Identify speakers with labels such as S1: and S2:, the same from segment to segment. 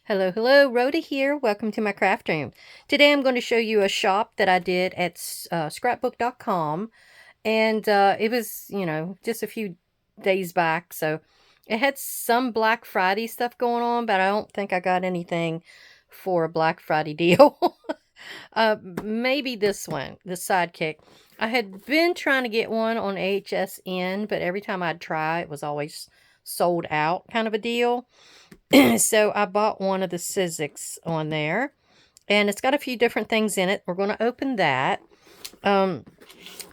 S1: Hello, hello, Rhoda here. Welcome to my craft room. Today I'm going to show you a shop that I did at scrapbook.com. And it was, just a few days back. So it had some Black Friday stuff going on, but I don't think I got anything for a Black Friday deal. Maybe this one, the Sidekick. I had been trying to get one on HSN, but every time I'd try, it was always sold out kind of a deal. So I bought one of the Sizzix on there, and it's got a few different things in it. We're going to open that.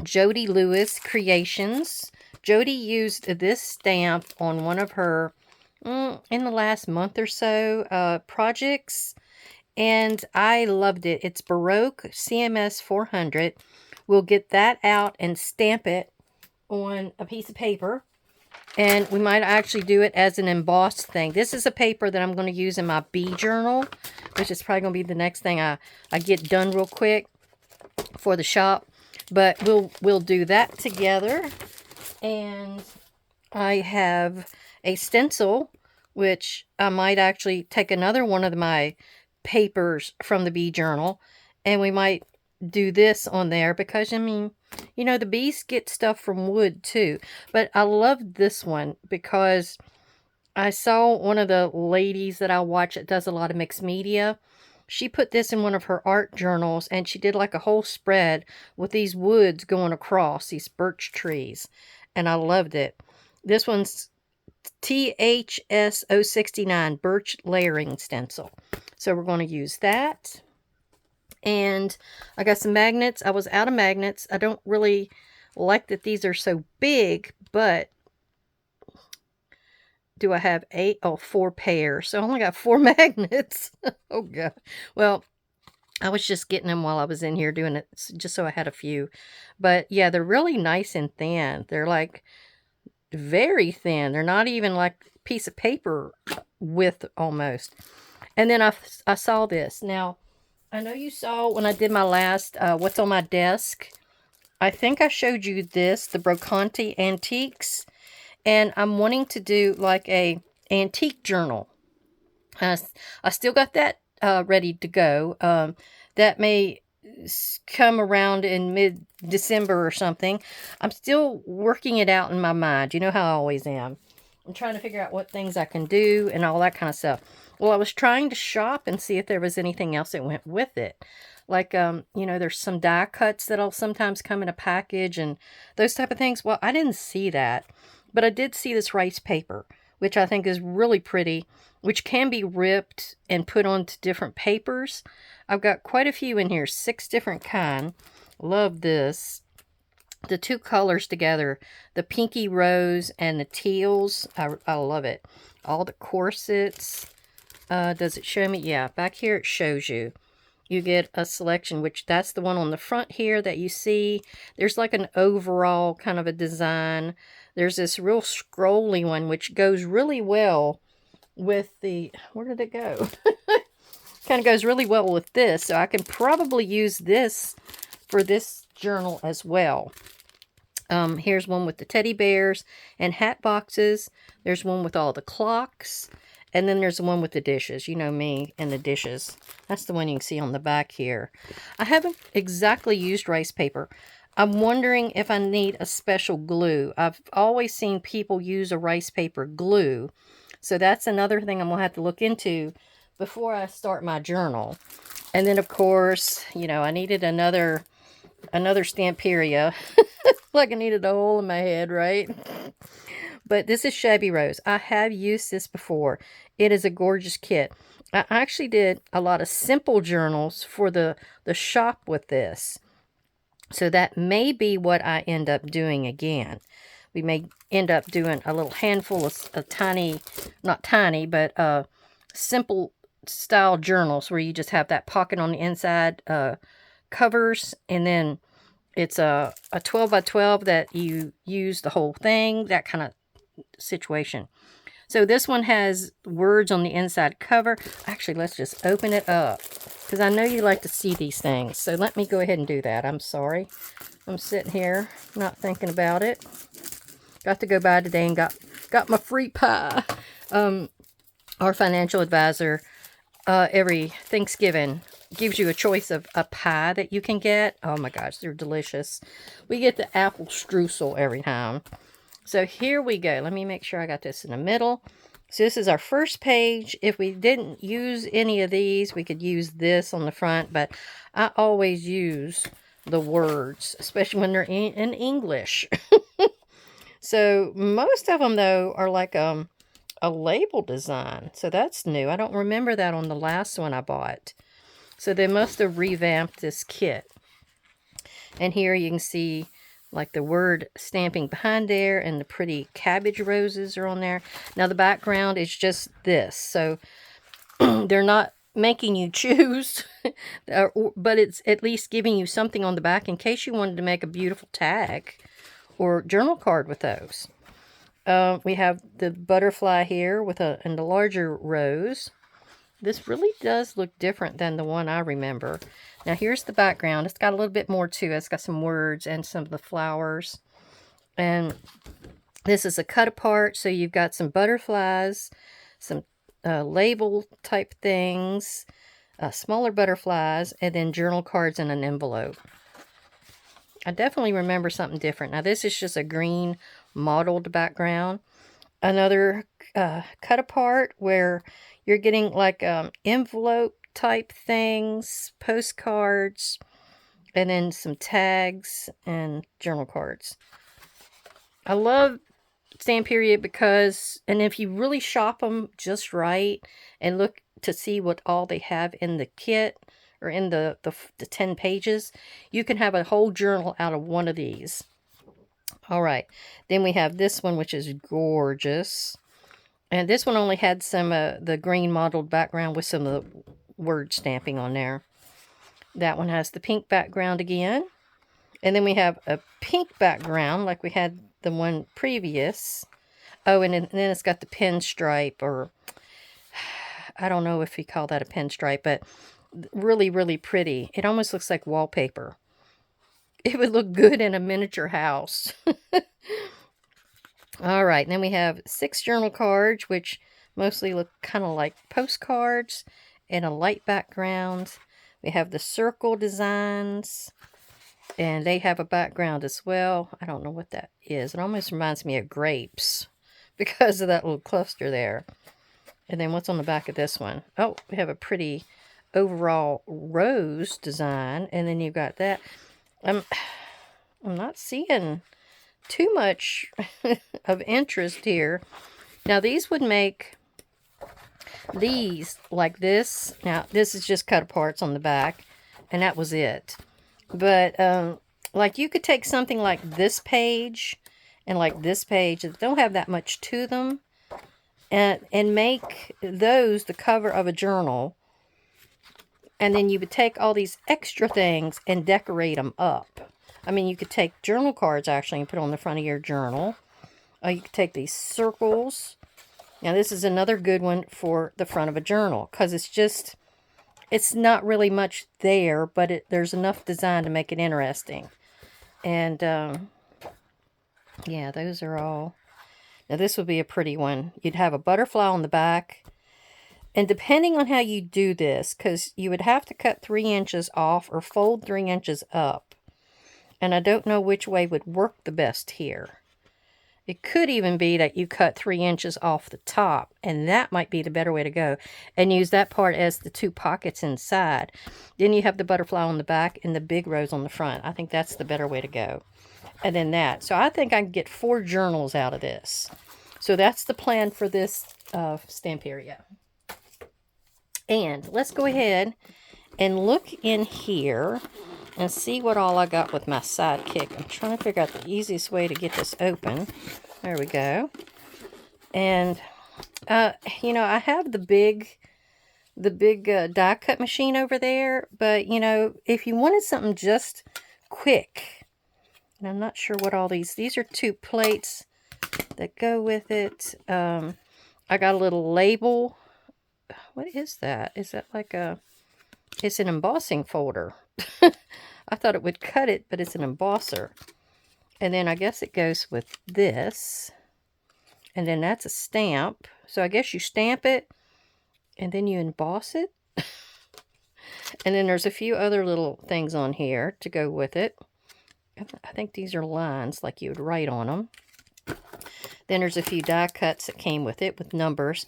S1: Jody Lewis Creations. Jody used this stamp on one of her, in the last month or so, projects, and I loved it. It's Baroque CMS 400. We'll get that out and stamp it on a piece of paper. And we might actually do it as an embossed thing. This is a paper that I'm going to use in my bee journal, which is probably going to be the next thing I get done real quick for the shop. But we'll do that together. And I have a stencil, which I might actually take another one of my papers from the bee journal, and we might do this on there because, I mean, the bees get stuff from wood too. But I love this one because I saw one of the ladies that I watch that does a lot of mixed media. She put this in one of her art journals, and she did like a whole spread with these woods going across, these birch trees. And I loved it. This one's THS 069 Birch Layering Stencil. So we're going to use that. And I got some magnets. I was out of magnets. I don't really like that these are so big, but do I have 8? Oh, 4 pairs. So I only got 4 magnets. Oh, God. Well, I was just getting them while I was in here doing it, just so I had a few. But yeah, they're really nice and thin. They're like very thin. They're not even like a piece of paper width almost. And then I saw this. Now, I know you saw when I did my last What's on My Desk. I think I showed you this, the Brocanti Antiques. And I'm wanting to do like a antique journal. I still got that ready to go. That may come around in mid-December or something. I'm still working it out in my mind. You know how I always am. I'm trying to figure out what things I can do and all that kind of stuff. Well, I was trying to shop and see if there was anything else that went with it. Like, there's some die cuts that'll sometimes come in a package and those type of things. Well, I didn't see that. But I did see this rice paper, which I think is really pretty, which can be ripped and put onto different papers. I've got quite a few in here, 6 different kind. Love this. The 2 colors together, the pinky rose and the teals. I love it. All the corsets. Does it show me? Yeah, back here it shows you. You get a selection, which that's the one on the front here that you see. There's like an overall kind of a design. There's this real scrolly one, which goes really well with the, where did it go? Kind of goes really well with this. So I can probably use this for this journal as well. Here's one with the teddy bears and hat boxes. There's one with all the clocks. And then there's the one with the dishes. You know me and the dishes. That's the one you can see on the back here. I haven't exactly used rice paper. I'm wondering if I need a special glue. I've always seen people use a rice paper glue. So that's another thing I'm going to have to look into before I start my journal. And then, of course, I needed another Stamperia. Like I needed a hole in my head, right? But this is Shabby Rose. I have used this before. It is a gorgeous kit. I actually did a lot of simple journals for the shop with this. So that may be what I end up doing again. We may end up doing a little handful of tiny, not tiny, but simple style journals where you just have that pocket on the inside covers, and then it's a 12 by 12 that you use the whole thing, that kind of situation. So this one has words on the inside cover. Actually, let's just open it up because I know you like to see these things. So let me go ahead and do that. I'm sorry. I'm sitting here not thinking about it. Got to go by today and got my free pie. Our financial advisor every Thanksgiving. Gives you a choice of a pie that you can get. Oh my gosh, they're delicious. We get the apple streusel every time. So here we go. Let me make sure I got this in the middle. So this is our first page. If we didn't use any of these, we could use this on the front, but I always use the words, especially when they're in English. So most of them, though, are like a label design. So that's new. I don't remember that on the last one I bought. So they must have revamped this kit. And here you can see like the word stamping behind there, and the pretty cabbage roses are on there. Now the background is just this. So they're not making you choose, but it's at least giving you something on the back in case you wanted to make a beautiful tag or journal card with those. We have the butterfly here with in the larger rose. This really does look different than the one I remember. Now here's the background. It's got a little bit more to it. It's got some words and some of the flowers. And this is a cut apart. So you've got some butterflies, some label type things, smaller butterflies, and then journal cards in an envelope. I definitely remember something different. Now this is just a green mottled background. Another cut apart where you're getting like envelope type things, postcards, and then some tags and journal cards. I love Stamp Period because, and if you really shop them just right and look to see what all they have in the kit or in the 10 pages, you can have a whole journal out of one of these. All right, then we have this one, which is gorgeous. And this one only had some the green mottled background with some of the word stamping on there. That one has the pink background again. And then we have a pink background like we had the one previous. Oh, and then it's got the pinstripe, or I don't know if you call that a pinstripe, but really, really pretty. It almost looks like wallpaper. It would look good in a miniature house. All right, and then we have 6 journal cards, which mostly look kind of like postcards in a light background. We have the circle designs, and they have a background as well. I don't know what that is. It almost reminds me of grapes because of that little cluster there. And then what's on the back of this one? Oh, we have a pretty overall rose design, and then you've got that. I'm not seeing too much of interest here. Now these would make these like this. Now this is just cut aparts on the back, and that was it. But like you could take something like this page and like this page that don't have that much to them, and make those the cover of a journal. And then you would take all these extra things and decorate them up. I mean, you could take journal cards, actually, and put on the front of your journal. You could take these circles. Now, this is another good one for the front of a journal, because it's not really much there, but there's enough design to make it interesting. And, yeah, those are all. Now, this would be a pretty one. You'd have a butterfly on the back. And depending on how you do this, because you would have to cut 3 inches off or fold 3 inches up. And I don't know which way would work the best here. It could even be that you cut 3 inches off the top, and that might be the better way to go, and use that part as the 2 pockets inside. Then you have the butterfly on the back and the big rose on the front. I think that's the better way to go. And then that. So I think I can get 4 journals out of this. So that's the plan for this stamp area. And let's go ahead and look in here and see what all I got with my sidekick. I'm trying to figure out the easiest way to get this open. There we go. And, you know, I have the big die cut machine over there. But, you know, if you wanted something just quick, and I'm not sure what all these are 2 plates that go with it. I got a little label. What is that? Is that like it's an embossing folder. I thought it would cut it, but it's an embosser. And then I guess it goes with this. And then that's a stamp. So I guess you stamp it, and then you emboss it. And then there's a few other little things on here to go with it. I think these are lines like you would write on them. Then there's a few die cuts that came with it with numbers.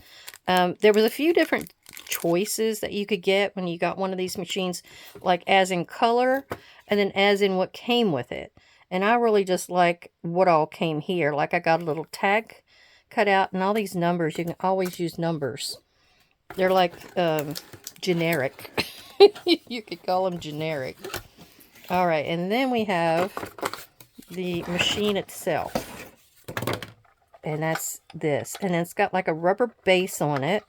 S1: There was a few different choices that you could get when you got one of these machines, like as in color and then as in what came with it. And I really just like what all came here. Like I got a little tag cut out and all these numbers. You can always use numbers. They're like generic. You could call them generic. All right, and then we have the machine itself. And that's this. And it's got like a rubber base on it.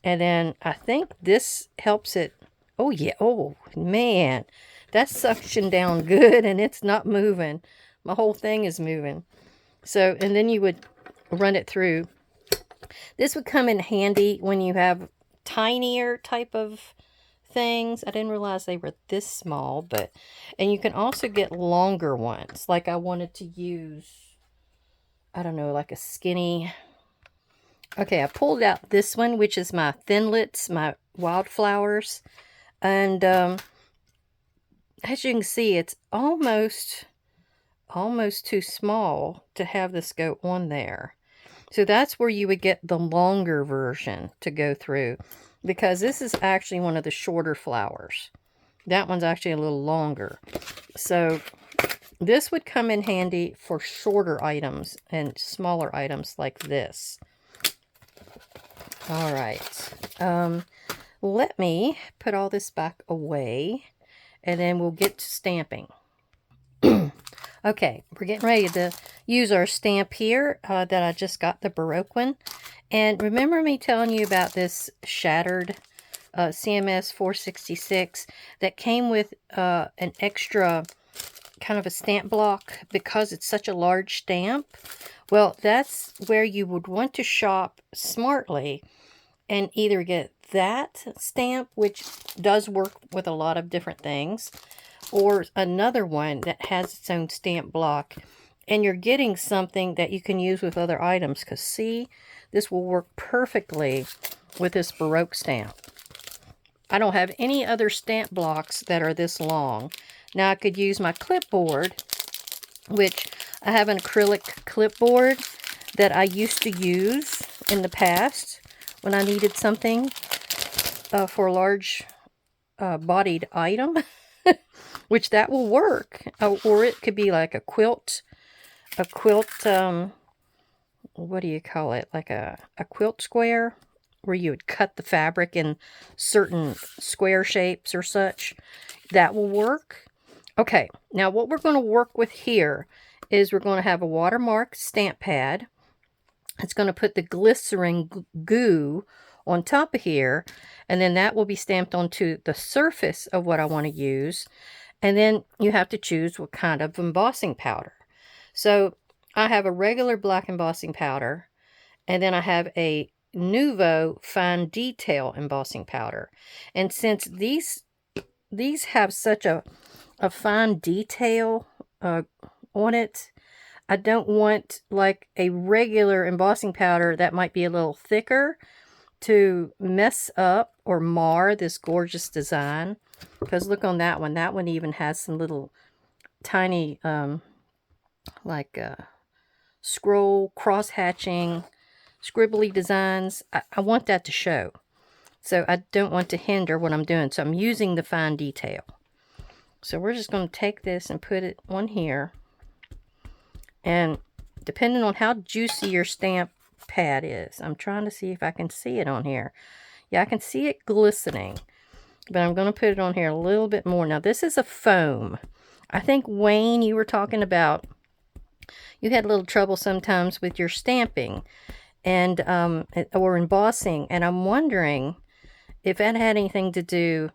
S1: And then I think this helps it. Oh, yeah. Oh, man. That's suctioned down good and it's not moving. My whole thing is moving. So, and then you would run it through. This would come in handy when you have tinier type of things. I didn't realize they were this small, but, and you can also get longer ones. Like I wanted to use, I don't know, like a skinny. Okay, I pulled out this one, which is my thinlits, my wildflowers. And as you can see, it's almost too small to have this go on there. So that's where you would get the longer version to go through, because this is actually one of the shorter flowers. That one's actually a little longer. So this would come in handy for shorter items and smaller items like this. All right. Let me put all this back away, and then we'll get to stamping. Okay, we're getting ready to use our stamp here that I just got, the Baroque one. And remember me telling you about this shattered CMS 466 that came with an extra kind of a stamp block because it's such a large stamp? Well, that's where you would want to shop smartly and either get that stamp, which does work with a lot of different things, or another one that has its own stamp block, and you're getting something that you can use with other items. Because see, this will work perfectly with this Baroque stamp. I don't have any other stamp blocks that are this long. Now I could use my clipboard, which I have an acrylic clipboard that I used to use in the past when I needed something for a large bodied item. Which that will work. Or it could be like a quilt, what do you call it? Like a quilt square, where you would cut the fabric in certain square shapes or such. That will work. Okay, now what we're going to work with here is we're going to have a watermark stamp pad. It's going to put the glycerin goo on top of here, and then that will be stamped onto the surface of what I want to use. And then you have to choose what kind of embossing powder. So I have a regular black embossing powder, and then I have a Nuvo fine detail embossing powder. And since these have such a fine detail on it, I don't want like a regular embossing powder that might be a little thicker to mess up or mar this gorgeous design. Because look on that one. That one even has some little tiny scroll, cross-hatching, scribbly designs. I want that to show. So I don't want to hinder what I'm doing. So I'm using the fine detail. So we're just going to take this and put it on here. And depending on how juicy your stamp pad is, I'm trying to see if I can see it on here. Yeah, I can see it glistening. But I'm going to put it on here a little bit more. Now, this is a foam. I think, Wayne, you were talking about, you had a little trouble sometimes with your stamping and or embossing. And I'm wondering if that had anything to do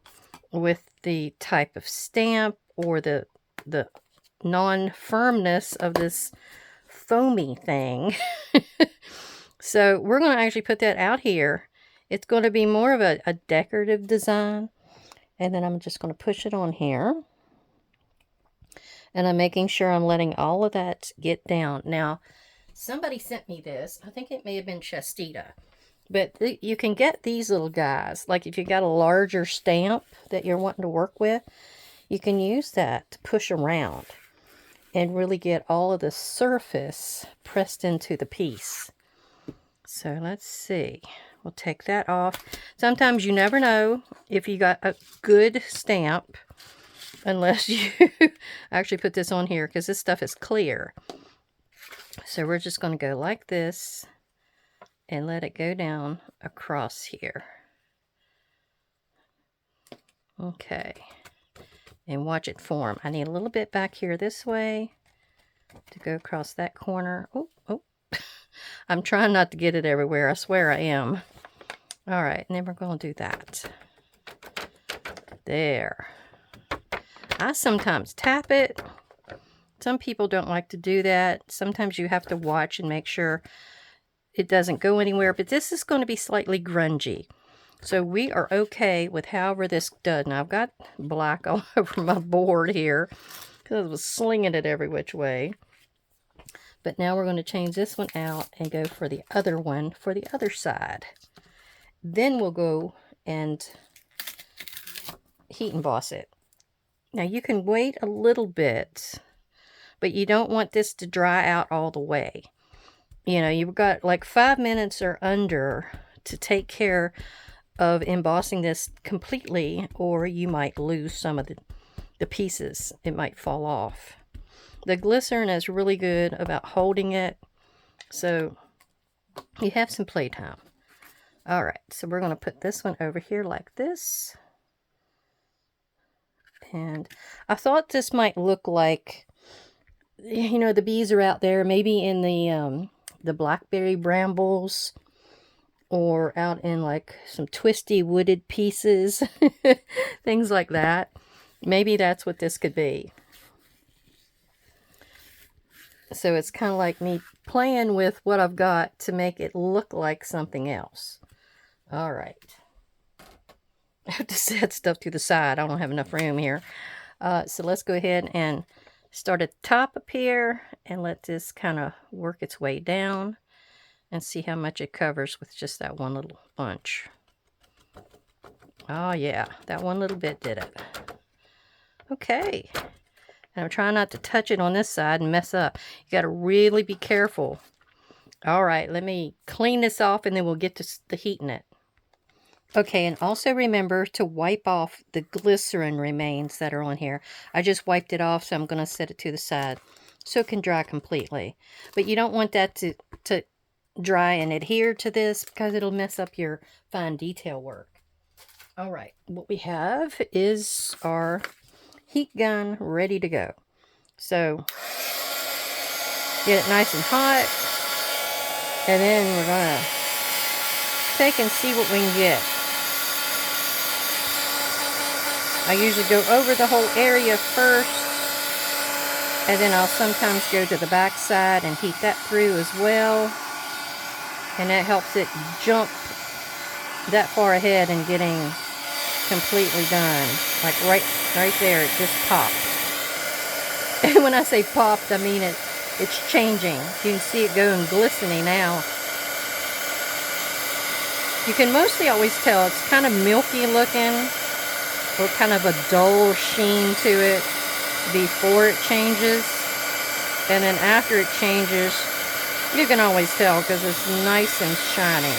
S1: with the type of stamp or the non-firmness of this foamy thing. So we're going to actually put that out here. It's going to be more of a decorative design. And then I'm just going to push it on here. And I'm making sure I'm letting all of that get down. Now, somebody sent me this. I think it may have been Chastita. But you can get these little guys. Like if you got a larger stamp that you're wanting to work with, you can use that to push around and really get all of the surface pressed into the piece. So let's see. We'll take that off. Sometimes you never know if you got a good stamp unless you actually put this on here, because this stuff is clear. So we're just going to go like this and let it go down across here. Okay. And watch it form. I need a little bit back here this way to go across that corner. Oh, oh. I'm trying not to get it everywhere. I swear I am. All right, and then we're going to do that. There. I sometimes tap it. Some people don't like to do that. Sometimes you have to watch and make sure it doesn't go anywhere. But this is going to be slightly grungy. So we are okay with however this does. Now I've got black all over my board here because I was slinging it every which way. But now we're going to change this one out and go for the other one for the other side. Then we'll go and heat emboss it. Now you can wait a little bit, but you don't want this to dry out all the way. You know, you've got like 5 minutes or under to take care of embossing this completely, or you might lose some of the pieces. It might fall off. The glycerin is really good about holding it, so you have some playtime. All right, so we're going to put this one over here like this. And I thought this might look like, you know, the bees are out there, maybe in the blackberry brambles, or out in like some twisty wooded pieces, things like that. Maybe that's what this could be. So it's kind of like me playing with what I've got to make it look like something else. All right. I have to set stuff to the side. I don't have enough room here. So let's go ahead and start at the top up here and let this kind of work its way down and see how much it covers with just that one little bunch. Oh yeah, that one little bit did it. Okay. And I'm trying not to touch it on this side and mess up. You got to really be careful. All right, let me clean this off and then we'll get to the heating it. Okay, and also remember to wipe off the glycerin remains that are on here. I just wiped it off, so I'm going to set it to the side so it can dry completely. But you don't want that to dry and adhere to this because it'll mess up your fine detail work. All right, what we have is our heat gun ready to go. So get it nice and hot, and then we're going to take and see what we can get. I usually go over the whole area first, and then I'll sometimes go to the back side and heat that through as well. And that helps it jump that far ahead and getting completely done. Like right there, it just popped. And when I say popped, I mean it's changing. You can see it going glistening now. You can mostly always tell it's kind of milky looking, or kind of a dull sheen to it before it changes. And then after it changes, you can always tell because it's nice and shiny.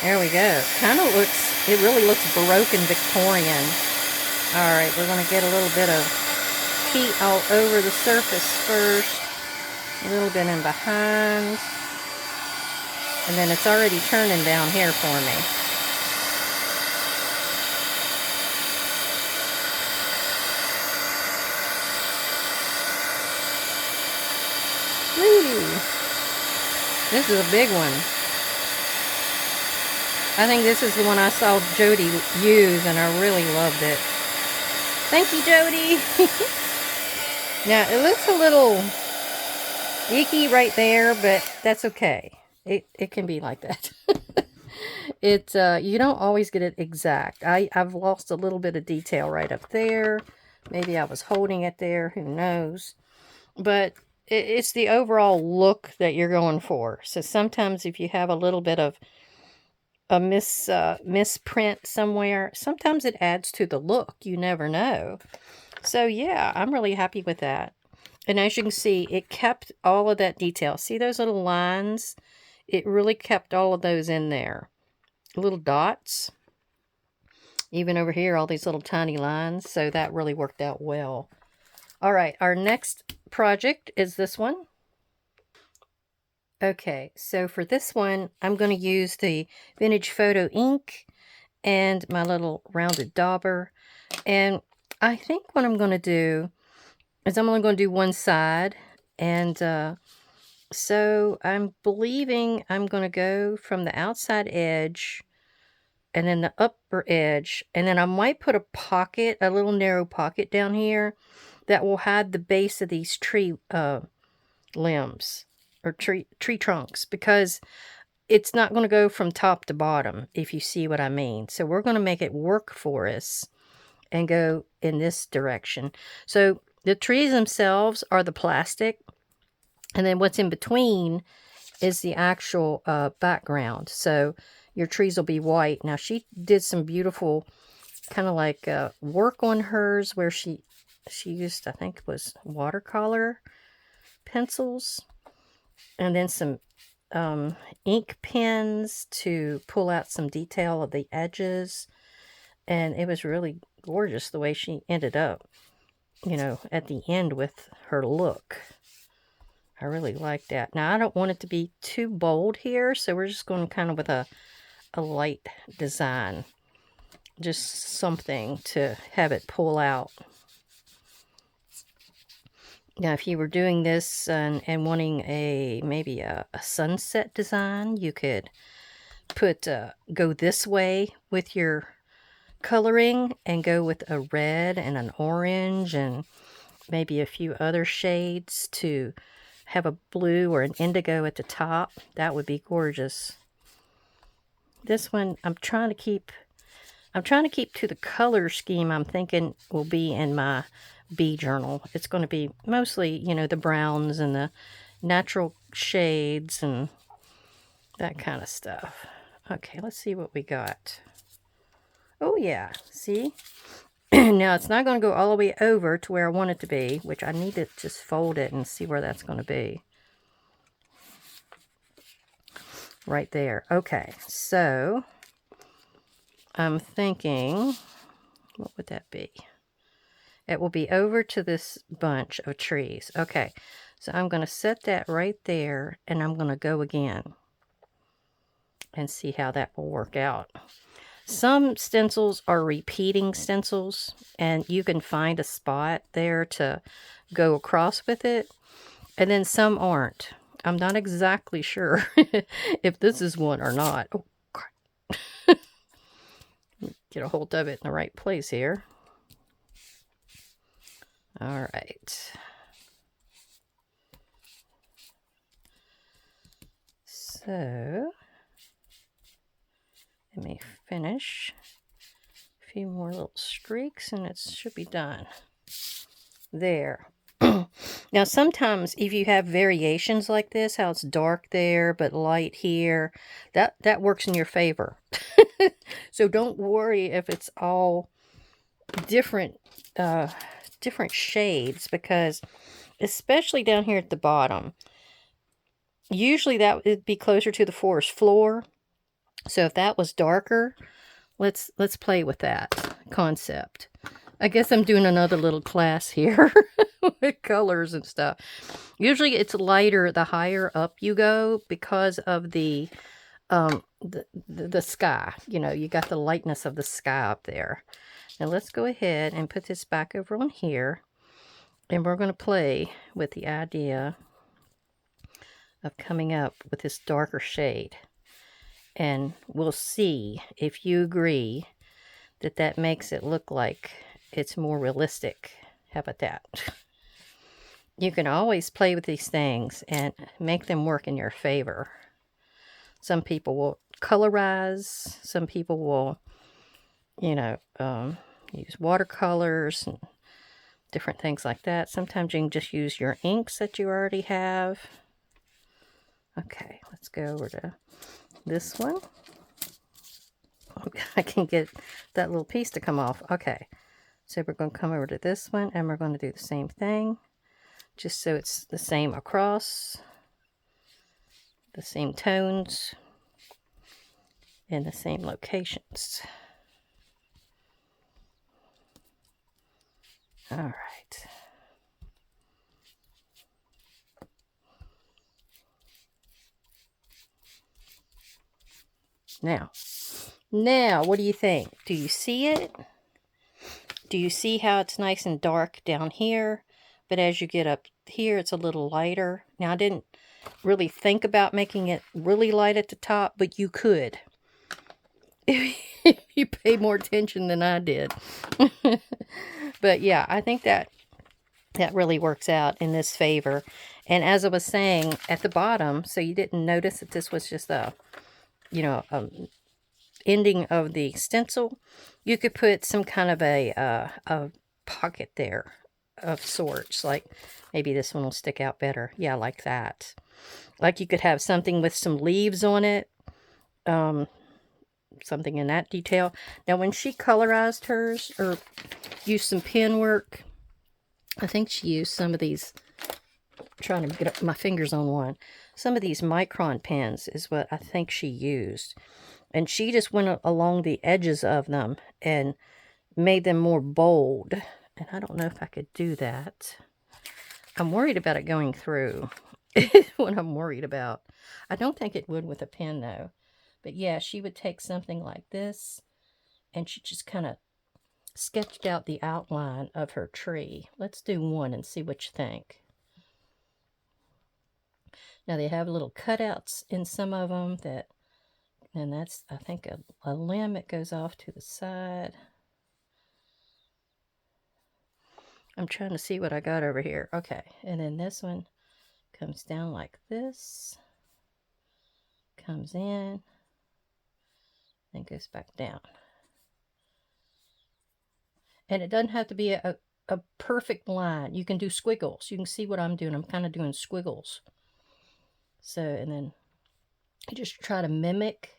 S1: There we go. Kind of looks, it really looks Baroque and Victorian. All right, we're going to get a little bit of heat all over the surface first. A little bit in behind. And then it's already turning down here for me. Woo! This is a big one. I think this is the one I saw Jody use, and I really loved it. Thank you, Jody! Now, it looks a little icky right there, but that's okay. It can be like that. You don't always get it exact. I've lost a little bit of detail right up there. Maybe I was holding it there. Who knows? But it's the overall look that you're going for. So sometimes if you have a little bit of a misprint somewhere, sometimes it adds to the look. You never know. So yeah, I'm really happy with that. And as you can see, it kept all of that detail. See those little lines? It really kept all of those in there. Little dots. Even over here, all these little tiny lines. So that really worked out well. All right, our next project is this one. Okay, so for this one, I'm going to use the Vintage Photo ink and my little rounded dauber. And I think what I'm going to do is I'm only going to do one side. And so I'm believing I'm going to go from the outside edge and then the upper edge. And then I might put a pocket, a little narrow pocket down here that will hide the base of these tree limbs or tree trunks, because it's not going to go from top to bottom, if you see what I mean. So we're going to make it work for us and go in this direction. So the trees themselves are the plastic, and then what's in between is the actual background. So your trees will be white. Now she did some beautiful kind of like work on hers where she used, I think it was watercolor pencils, and then some ink pens to pull out some detail of the edges. And it was really gorgeous the way she ended up, you know, at the end with her look. I really like that. Now, I don't want it to be too bold here, so we're just going kind of with a light design. Just something to have it pull out. Now, if you were doing this and wanting maybe a sunset design, you could put go this way with your coloring and go with a red and an orange and maybe a few other shades to have a blue or an indigo at the top. That would be gorgeous. This one I'm trying to keep to the color scheme I'm thinking will be in my bee journal. It's going to be mostly, you know, the browns and the natural shades and that kind of stuff. Okay, let's see what we got. Oh yeah, see? Now it's not going to go all the way over to where I want it to be, which I need to just fold it and see where that's going to be. Right there. Okay, so I'm thinking, what would that be? It will be over to this bunch of trees. Okay, so I'm going to set that right there, and I'm going to go again and see how that will work out. Some stencils are repeating stencils, and you can find a spot there to go across with it, and then some aren't. I'm not exactly sure if this is one or not. Oh, crap. Get a hold of it in the right place here. All right. So, let me finish a few more little streaks and it should be done. There. Now, sometimes if you have variations like this, how it's dark there but light here, that works in your favor. So don't worry if it's all different shades, because especially down here at the bottom, usually that would be closer to the forest floor. So if that was darker, let's play with that concept. I guess I'm doing another little class here with colors and stuff. Usually it's lighter the higher up you go because of the sky. You know, you got the lightness of the sky up there. Now let's go ahead and put this back over on here. And we're going to play with the idea of coming up with this darker shade. And we'll see if you agree that that makes it look like it's more realistic. How about that? You can always play with these things and make them work in your favor. Some people will colorize. Some people will, you know, use watercolors. And different things like that. Sometimes you can just use your inks that you already have. Okay, let's go over to this one. I can get that little piece to come off. Okay, so we're going to come over to this one, and we're going to do the same thing, just so it's the same across, the same tones, and the same locations. All right. Now, what do you think? Do you see it? Do you see how it's nice and dark down here? But as you get up here, it's a little lighter. Now, I didn't really think about making it really light at the top, but you could. If you pay more attention than I did. But yeah, I think that really works out in this favor. And as I was saying at the bottom, so you didn't notice that this was just a, ending of the stencil, you could put some kind of a pocket there of sorts. Like maybe this one will stick out better. Yeah, like that. Like you could have something with some leaves on it. Something in that detail. Now when she colorized hers, or used some pen work, I think she used some of these, trying to get up my fingers on one. Some of these micron pens is what I think she used. And she just went along the edges of them and made them more bold. And I don't know if I could do that. I'm worried about it going through. What I'm worried about. I don't think it would with a pen though. But yeah, she would take something like this and she just kind of sketched out the outline of her tree. Let's do one and see what you think. Now they have little cutouts in some of them that, and that's, I think, a limb that goes off to the side. I'm trying to see what I got over here. Okay, and then this one comes down like this, comes in, and goes back down. And it doesn't have to be a perfect line. You can do squiggles. You can see what I'm doing. I'm kind of doing squiggles. So, and then you just try to mimic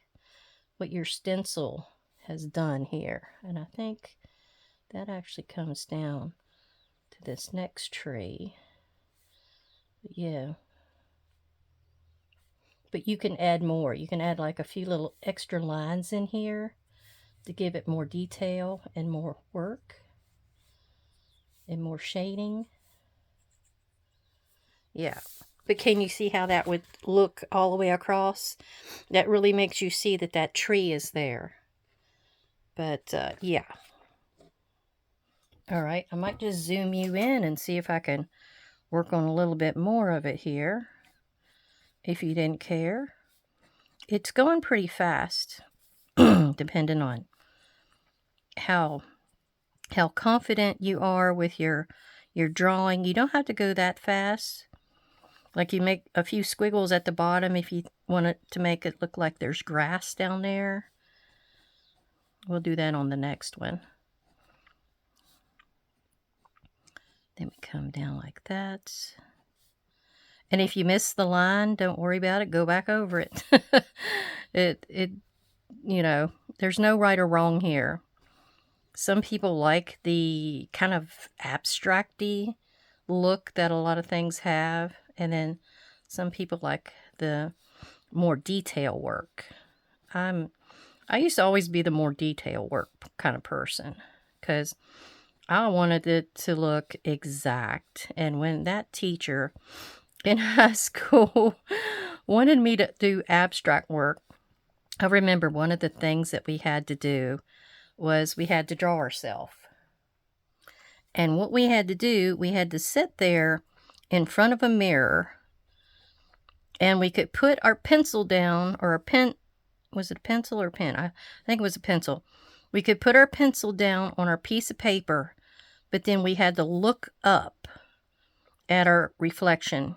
S1: what your stencil has done here. And I think that actually comes down to this next tree. But yeah. But you can add more. You can add like a few little extra lines in here to give it more detail and more work and more shading. Yeah. But can you see how that would look all the way across? That really makes you see that that tree is there. But, yeah. All right, I might just zoom you in and see if I can work on a little bit more of it here, if you didn't care. It's going pretty fast, depending on how confident you are with your drawing. You don't have to go that fast. Like you make a few squiggles at the bottom if you want it to make it look like there's grass down there. We'll do that on the next one. Then we come down like that. And if you miss the line, don't worry about it. Go back over it. There's no right or wrong here. Some people like the kind of abstract-y look that a lot of things have. And then some people like the more detail work. I used to always be the more detail work kind of person because I wanted it to look exact. And when that teacher in high school wanted me to do abstract work, I remember one of the things that we had to do was we had to draw ourselves. And what we had to do, we had to sit there in front of a mirror and we could put our pencil down, or a pen. Was it a pencil or a pen? I think it was a pencil. We could put our pencil down on our piece of paper, but then we had to look up at our reflection.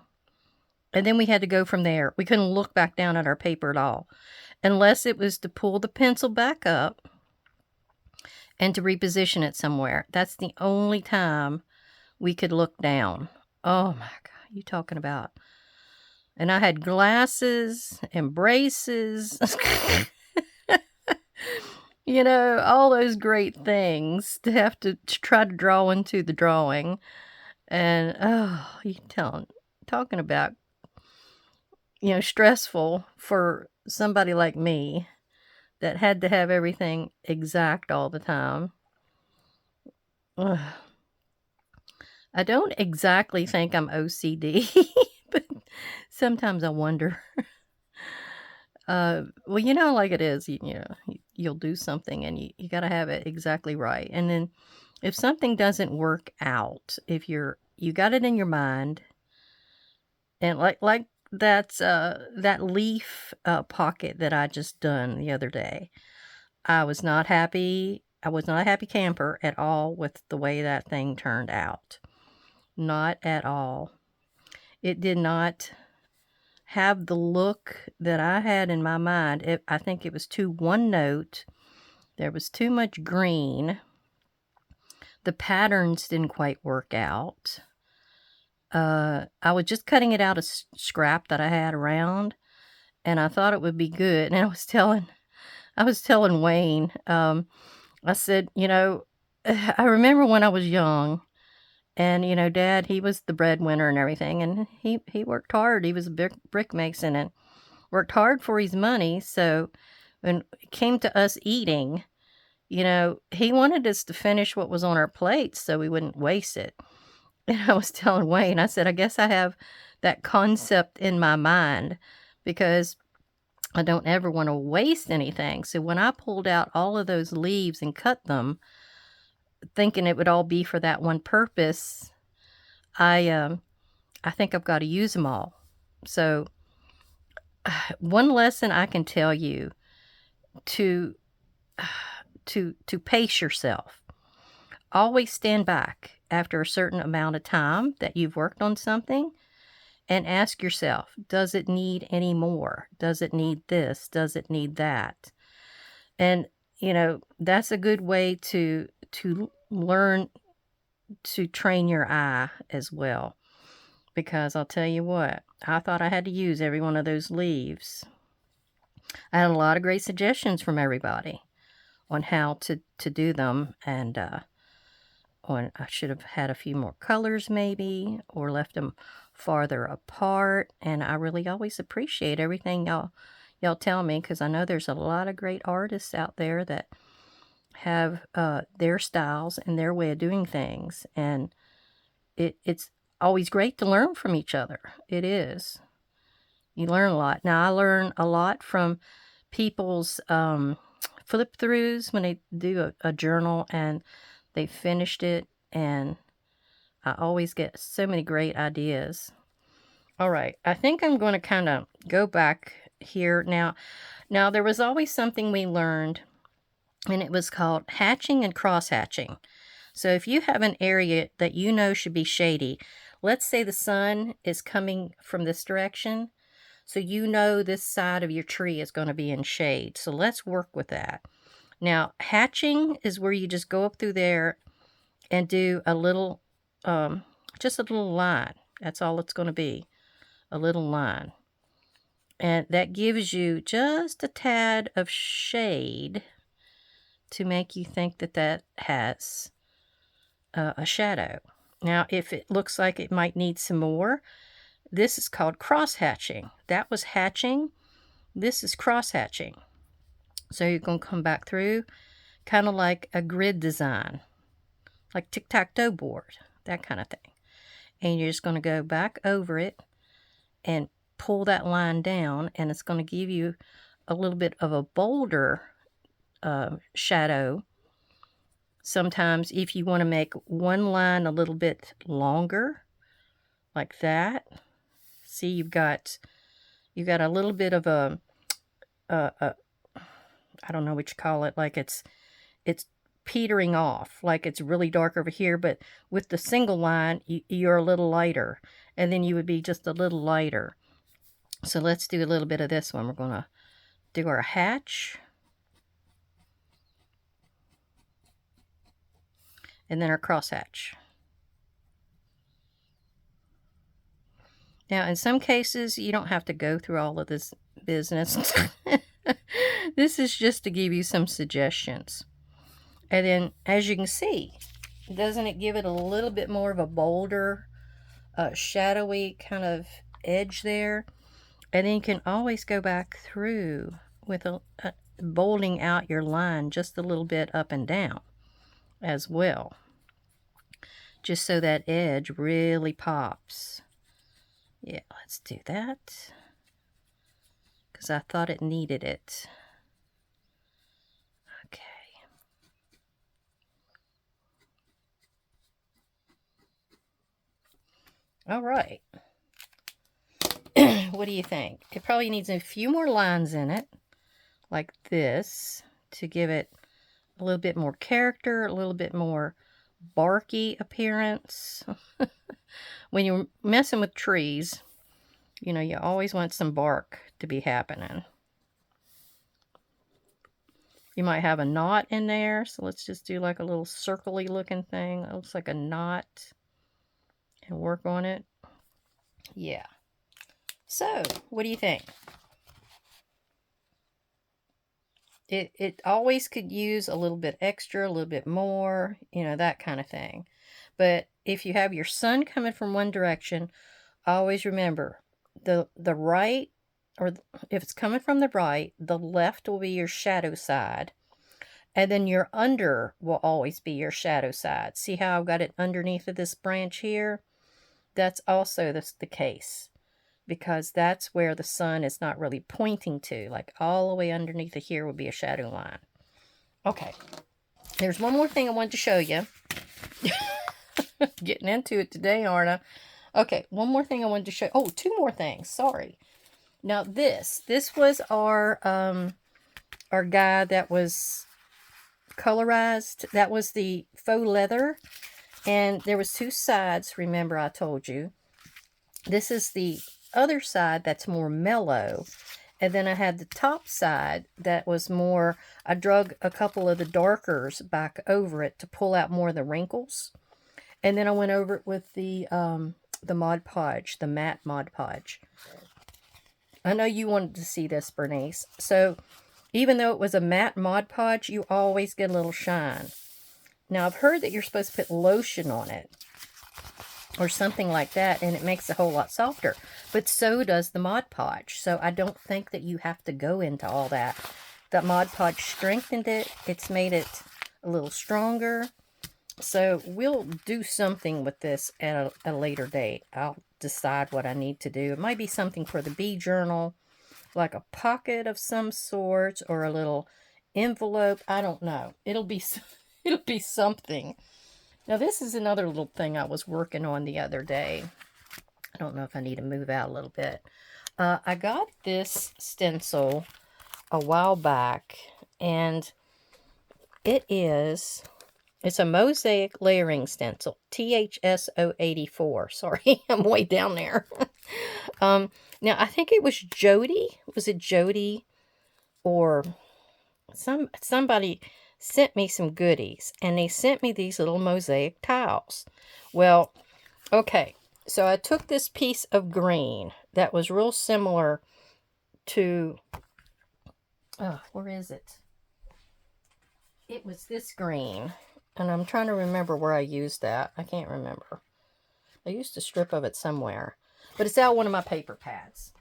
S1: And then we had to go from there. We couldn't look back down at our paper at all, unless it was to pull the pencil back up and to reposition it somewhere. That's the only time we could look down. Oh my God, you talking about. And I had glasses and braces. You know, all those great things to have to try to draw into the drawing. And, oh, talking about, stressful for somebody like me that had to have everything exact all the time. Ugh. I don't exactly think I'm OCD, but sometimes I wonder. Well, like it is, you'll do something and you got to have it exactly right. And then if something doesn't work out, if you got it in your mind, and like that leaf pocket that I just done the other day, I was not happy. I was not a happy camper at all with the way that thing turned out. Not at all. It did not have the look that I had in my mind. I think it was too one note. There was too much green. The patterns didn't quite work out. I was just cutting it out of scrap that I had around, and I thought it would be good. And I was telling Wayne, I said, I remember when I was young, and Dad, he was the breadwinner and everything, and he worked hard. He was a brick mason and worked hard for his money. So when it came to us eating, he wanted us to finish what was on our plates so we wouldn't waste it. And I was telling Wayne, I said, I guess I have that concept in my mind because I don't ever want to waste anything. So when I pulled out all of those leaves and cut them, thinking it would all be for that one purpose, I think I've got to use them all. So one lesson I can tell you to pace yourself. Always stand back after a certain amount of time that you've worked on something and ask yourself, does it need any more? Does it need this? Does it need that? And, that's a good way to learn to train your eye as well. Because I'll tell you what, I thought I had to use every one of those leaves. I had a lot of great suggestions from everybody on how to do them, and on I should have had a few more colors maybe, or left them farther apart. And I really always appreciate everything y'all tell me, because I know there's a lot of great artists out there that have their styles and their way of doing things, and it's always great to learn from each other. It is. You learn a lot. Now, I learn a lot from people's flip throughs when they do a journal and they finished it, and I always get so many great ideas. All right, I think I'm going to kind of go back here now. Now, there was always something we learned, and it was called hatching and cross hatching. So if you have an area that should be shady, let's say the sun is coming from this direction, so this side of your tree is going to be in shade. So let's work with that. Now, hatching is where you just go up through there and do a little, just a little line. That's all it's going to be, a little line. And that gives you just a tad of shade to make you think that has a shadow. Now, if it looks like it might need some more, this is called cross hatching. That was hatching. This is cross hatching. So you're going to come back through kind of like a grid design, like tic-tac-toe board, that kind of thing. And you're just going to go back over it and pull that line down, and it's going to give you a little bit of a bolder shadow. Sometimes if you want to make one line a little bit longer, like that, see, you've got a little bit of a I don't know what you call it, like it's petering off, like it's really dark over here, but with the single line, you're a little lighter, and then you would be just a little lighter. So let's do a little bit of this one. We're going to do our hatch, and then our cross hatch. Now, in some cases, you don't have to go through all of this business. This is just to give you some suggestions. And then, as you can see, doesn't it give it a little bit more of a bolder, shadowy kind of edge there? And then you can always go back through with a bolding out your line just a little bit up and down as well. Just so that edge really pops. Yeah, let's do that. Because I thought it needed it. Okay. All right. What do you think? It probably needs a few more lines in it, like this, to give it a little bit more character, a little bit more barky appearance. When you're messing with trees, you know, you always want some bark to be happening. You might have a knot in there, so let's just do like a little circle-y looking thing. It looks like a knot, and work on it. Yeah. So, what do you think? It always could use a little bit extra, a little bit more, you know, that kind of thing. But if you have your sun coming from one direction, always remember the right, or if it's coming from the right, the left will be your shadow side. And then your under will always be your shadow side. See how I've got it underneath of this branch here? That's also the case, because that's where the sun is not really pointing to. Like all the way underneath of here would be a shadow line. Okay, there's one more thing I wanted to show you. Getting into it today, aren't I? Okay, one more thing I wanted to show. Oh, two more things. Sorry. Now this was our guy that was colorized. That was the faux leather, and there was two sides. Remember, I told you. This is the other side that's more mellow, and then I had the top side that was more. I drug a couple of the darkers back over it to pull out more of the wrinkles, and then I went over it with the Mod Podge, the matte Mod Podge. I know you wanted to see this, Bernice. So even though it was a matte Mod Podge, you always get a little shine. Now, I've heard that you're supposed to put lotion on it or something like that, and it makes it a whole lot softer. But so does the Mod Podge. So I don't think that you have to go into all that. That Mod Podge strengthened it. It's made it a little stronger. So we'll do something with this at a later date. I'll decide what I need to do. It might be something for the bee journal, like a pocket of some sort, or a little envelope. I don't know. It'll be something. Now, this is another little thing I was working on the other day. I don't know if I need to move out a little bit. I got this stencil a while back, and it's a mosaic layering stencil, THSO84. Sorry, I'm way down there. Now, I think it was Jody. Was it Jody? Or somebody sent me some goodies, and they sent me these little mosaic tiles. Well, okay, so I took this piece of green that was real similar to, where is it? It was this green, and I'm trying to remember where I used that. I can't remember. I used a strip of it somewhere, but it's out one of my paper pads.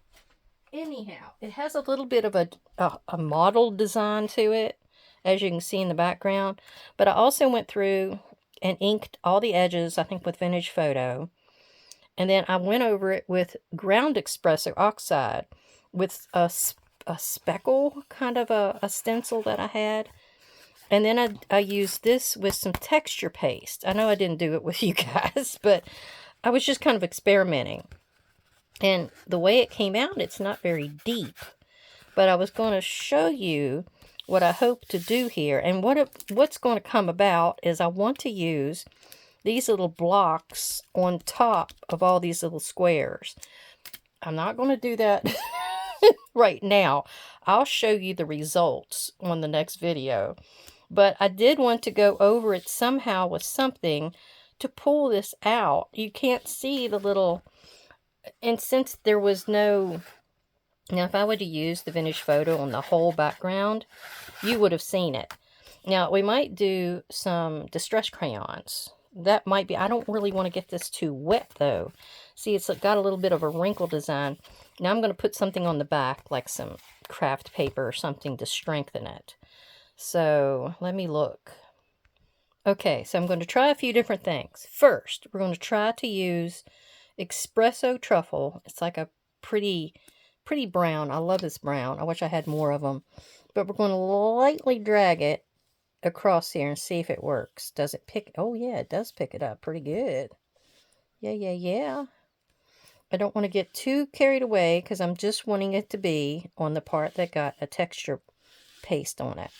S1: Anyhow, it has a little bit of a model design to it, as you can see in the background. But I also went through and inked all the edges, I think with Vintage Photo. And then I went over it with ground espresso oxide with a speckle, kind of a stencil that I had. And then I used this with some texture paste. I know I didn't do it with you guys, but I was just kind of experimenting. And the way it came out, it's not very deep. But I was going to show you what I hope to do here. And what's going to come about is I want to use these little blocks on top of all these little squares. I'm not going to do that right now. I'll show you the results on the next video. But I did want to go over it somehow with something to pull this out. You can't see the little And since there was no... Now, if I would have used the vintage photo on the whole background, you would have seen it. Now, we might do some distress crayons. That might be... I don't really want to get this too wet, though. See, it's got a little bit of a wrinkle design. Now, I'm going to put something on the back, like some craft paper or something to strengthen it. So, let me look. Okay, so I'm going to try a few different things. First, we're going to try to use espresso truffle. It's like a pretty brown. I love this brown. I wish I had more of them. But we're going to lightly drag it across here and see if it works. Does it pick? Oh, yeah, it does pick it up pretty good. Yeah. I don't want to get too carried away because I'm just wanting it to be on the part that got a texture paste on it.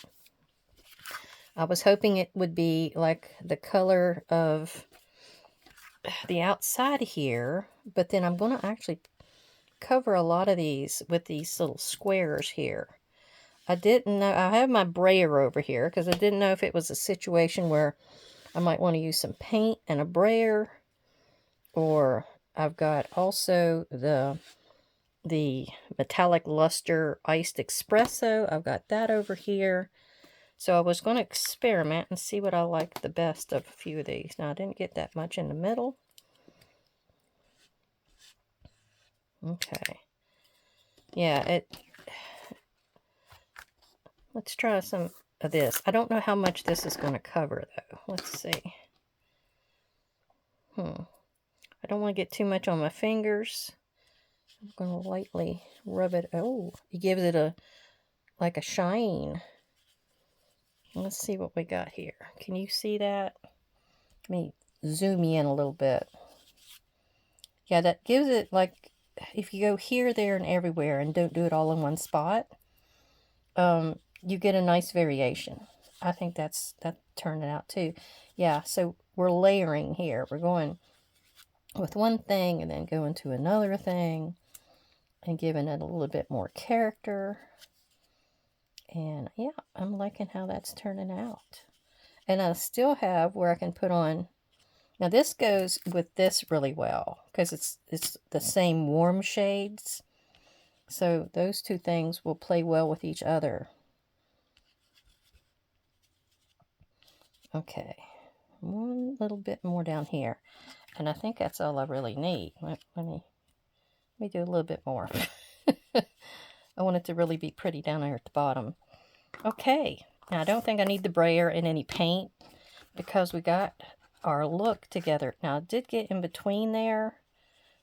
S1: I was hoping it would be like the color of the outside here, but then I'm going to actually cover a lot of these with these little squares here. I didn't know... I have my brayer over here because I didn't know if it was a situation where I might want to use some paint and a brayer, or I've got also the metallic luster iced espresso. I've got that over here. So I was going to experiment and see what I like the best of a few of these. Now, I didn't get that much in the middle. Okay. Yeah, let's try some of this. I don't know how much this is going to cover, though. Let's see. I don't want to get too much on my fingers. I'm going to lightly rub it. Oh, it gives it like a shine. Let's see what we got here. Can you see that? Let me zoom in a little bit. Yeah, that gives it like, if you go here, there, and everywhere and don't do it all in one spot, you get a nice variation. I think that turned it out too. Yeah, so we're layering here. We're going with one thing and then going to another thing and giving it a little bit more character. And yeah, I'm liking how that's turning out. And I still have where I can put on... Now this goes with this really well because it's the same warm shades. So those two things will play well with each other. Okay, one little bit more down here. And I think that's all I really need. Let me do a little bit more. I want it to really be pretty down there at the bottom. Okay, now I don't think I need the brayer and any paint because we got our look together. Now I did get in between there,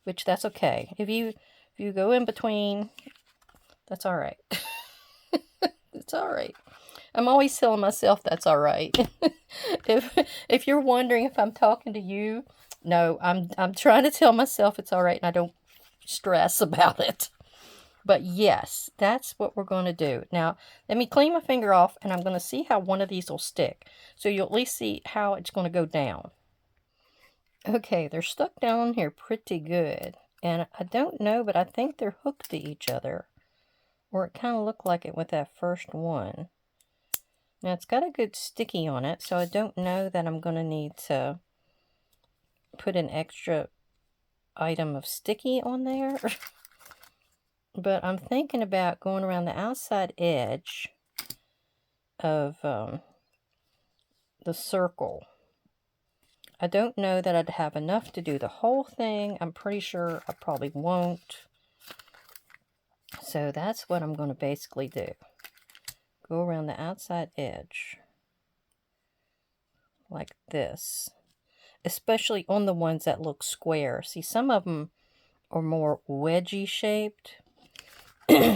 S1: which that's okay. If you go in between, that's all right. It's all right. I'm always telling myself that's all right. if you're wondering if I'm talking to you, no, I'm trying to tell myself it's all right, and I don't stress about it. But yes, that's what we're going to do. Now, let me clean my finger off, and I'm going to see how one of these will stick. So you'll at least see how it's going to go down. Okay, they're stuck down here pretty good. And I don't know, but I think they're hooked to each other. Or it kind of looked like it with that first one. Now, it's got a good sticky on it, so I don't know that I'm going to need to put an extra item of sticky on there. But I'm thinking about going around the outside edge of the circle. I don't know that I'd have enough to do the whole thing. I'm pretty sure I probably won't. So that's what I'm going to basically do. Go around the outside edge. Like this. Especially on the ones that look square. See, some of them are more wedgy shaped.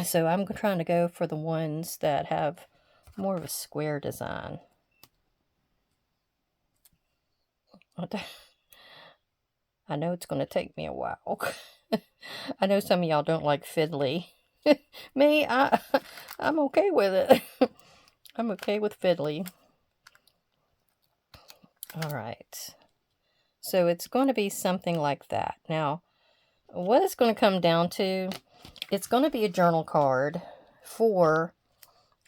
S1: So I'm trying to go for the ones that have more of a square design. I know it's going to take me a while. I know some of y'all don't like fiddly. Me, I'm okay with it. I'm okay with fiddly. All right. So it's going to be something like that. Now, what it's going to come down to, it's going to be a journal card for,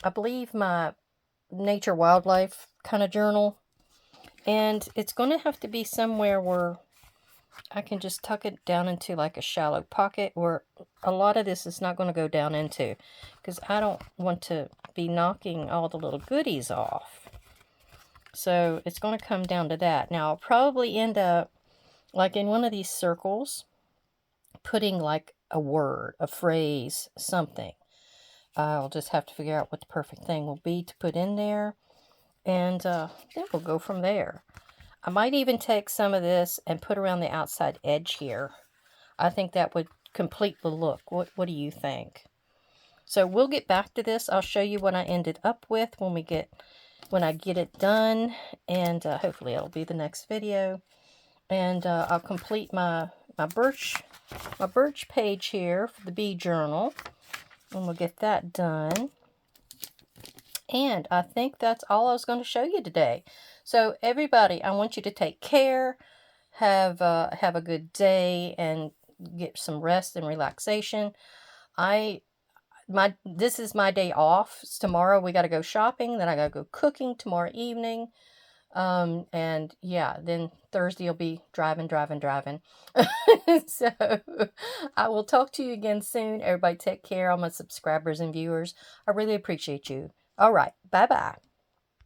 S1: I believe, my nature wildlife kind of journal. And it's going to have to be somewhere where I can just tuck it down into like a shallow pocket where a lot of this is not going to go down into, because I don't want to be knocking all the little goodies off. So it's going to come down to that. Now I'll probably end up, like in one of these circles, putting like a word, a phrase, something. I'll just have to figure out what the perfect thing will be to put in there. And then we'll go from there. I might even take some of this and put around the outside edge here. I think that would complete the look. What do you think? So we'll get back to this. I'll show you what I ended up with when I get it done, and hopefully it'll be the next video. And I'll complete my birch page here for the bee journal, and we'll get that done. And I think that's all I was going to show you today. So everybody, I want you to take care, have a good day, and get some rest and relaxation. This is my day off. Tomorrow we got to go shopping. Then I got to go cooking tomorrow evening. And yeah, then Thursday will be driving. So I will talk to you again soon. Everybody take care, all my subscribers and viewers. I really appreciate you. All right. Bye-bye.